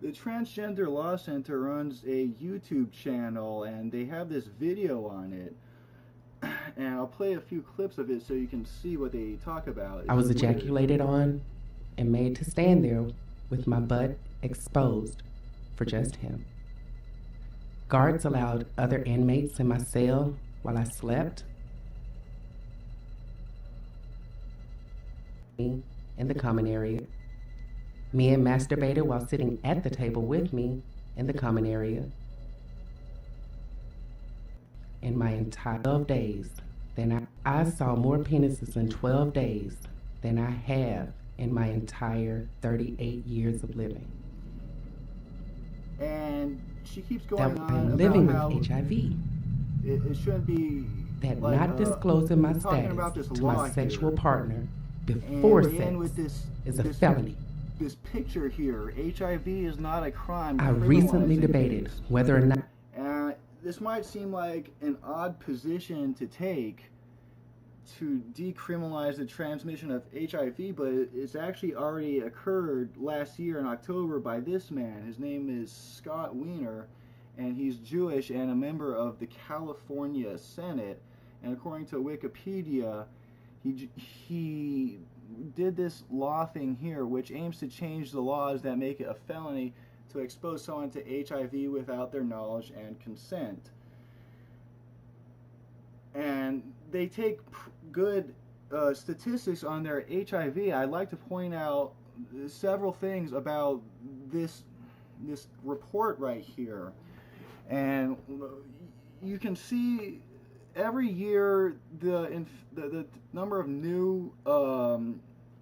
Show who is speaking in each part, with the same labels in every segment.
Speaker 1: The Transgender Law Center runs a YouTube channel, and they have this video on it. And I'll play a few clips of it so you can see what they talk about.
Speaker 2: I was ejaculated on and made to stand there with my butt exposed for just him. Guards allowed other inmates in my cell while I slept. Me in the common area. Men masturbated while sitting at the table with me in the common area. In my entire 12 days, I saw more penises in 12 days than I have in my entire 38 years of living.
Speaker 1: And she keeps going on
Speaker 2: I'm
Speaker 1: about
Speaker 2: living
Speaker 1: how
Speaker 2: with HIV.
Speaker 1: it shouldn't be
Speaker 2: That
Speaker 1: like,
Speaker 2: not disclosing my
Speaker 1: talking about
Speaker 2: status
Speaker 1: this
Speaker 2: to
Speaker 1: law
Speaker 2: my sexual
Speaker 1: here.
Speaker 2: partner
Speaker 1: And
Speaker 2: before
Speaker 1: we end with
Speaker 2: sex
Speaker 1: this
Speaker 2: is a felony.
Speaker 1: This picture here. HIV is not a crime.
Speaker 2: I recently
Speaker 1: criminalizing
Speaker 2: debated
Speaker 1: it is.
Speaker 2: whether or not
Speaker 1: And this might seem like an odd position to take to decriminalize the transmission of HIV, but it's actually already occurred last year in October by this man. His name is Scott Wiener, and he's Jewish and a member of the California Senate. And according to Wikipedia, he did this law thing here, which aims to change the laws that make it a felony to expose someone to HIV without their knowledge and consent. And they take good statistics on their HIV. I'd like to point out several things about this report right here. And you can see every year the number of new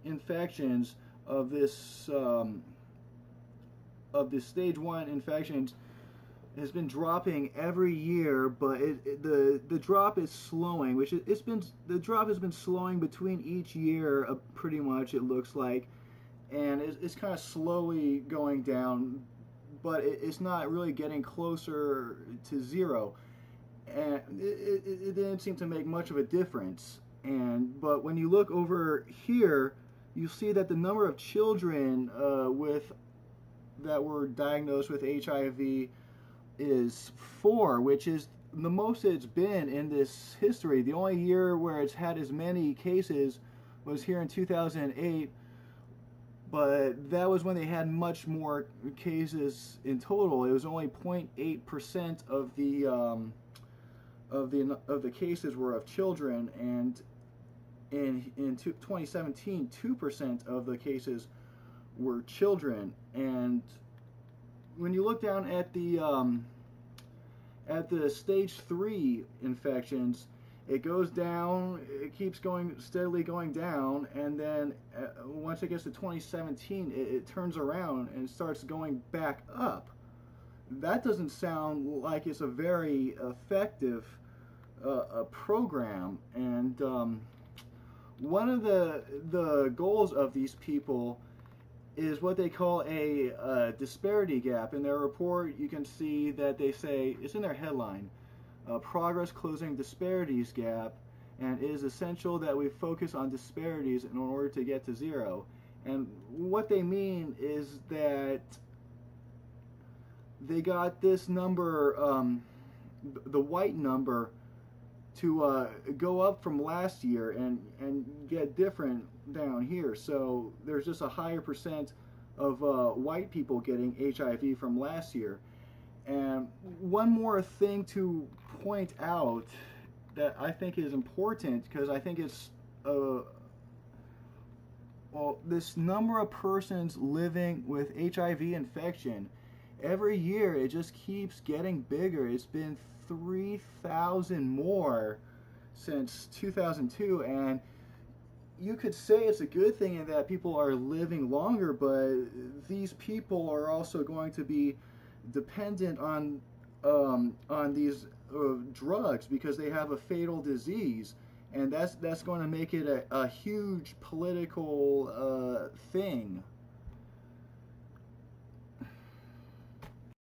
Speaker 1: infections of this stage 1 infections has been dropping every year, but the drop is slowing, the drop has been slowing between each year, pretty much, it looks like, and it's kind of slowly going down, but it's not really getting closer to zero, and it didn't seem to make much of a difference. But when you look over here, you see that the number of children that were diagnosed with HIV is 4, which is the most it's been in this history. The only year where it's had as many cases was here in 2008, but that was when they had much more cases in total. It was only 0.8% of the cases were of children, and in 2017, 2% of the cases were children. And when you look down at the stage 3 infections, it goes down, it keeps going steadily going down, and then once it gets to 2017, it turns around and starts going back up. That doesn't sound like it's a very effective program. And one of the goals of these people is what they call a disparity gap. In their report, you can see that they say, it's in their headline, progress closing disparities gap, and it is essential that we focus on disparities in order to get to zero. And what they mean is that they got this number, the white number, to go up from last year and get different down here. So there's just a higher percent of white people getting HIV from last year. And one more thing to point out that I think is important, because I think it's this number of persons living with HIV infection, every year it just keeps getting bigger. It's been 3,000 more since 2002, and you could say it's a good thing in that people are living longer, but these people are also going to be dependent on these drugs, because they have a fatal disease, and that's going to make it a huge political thing.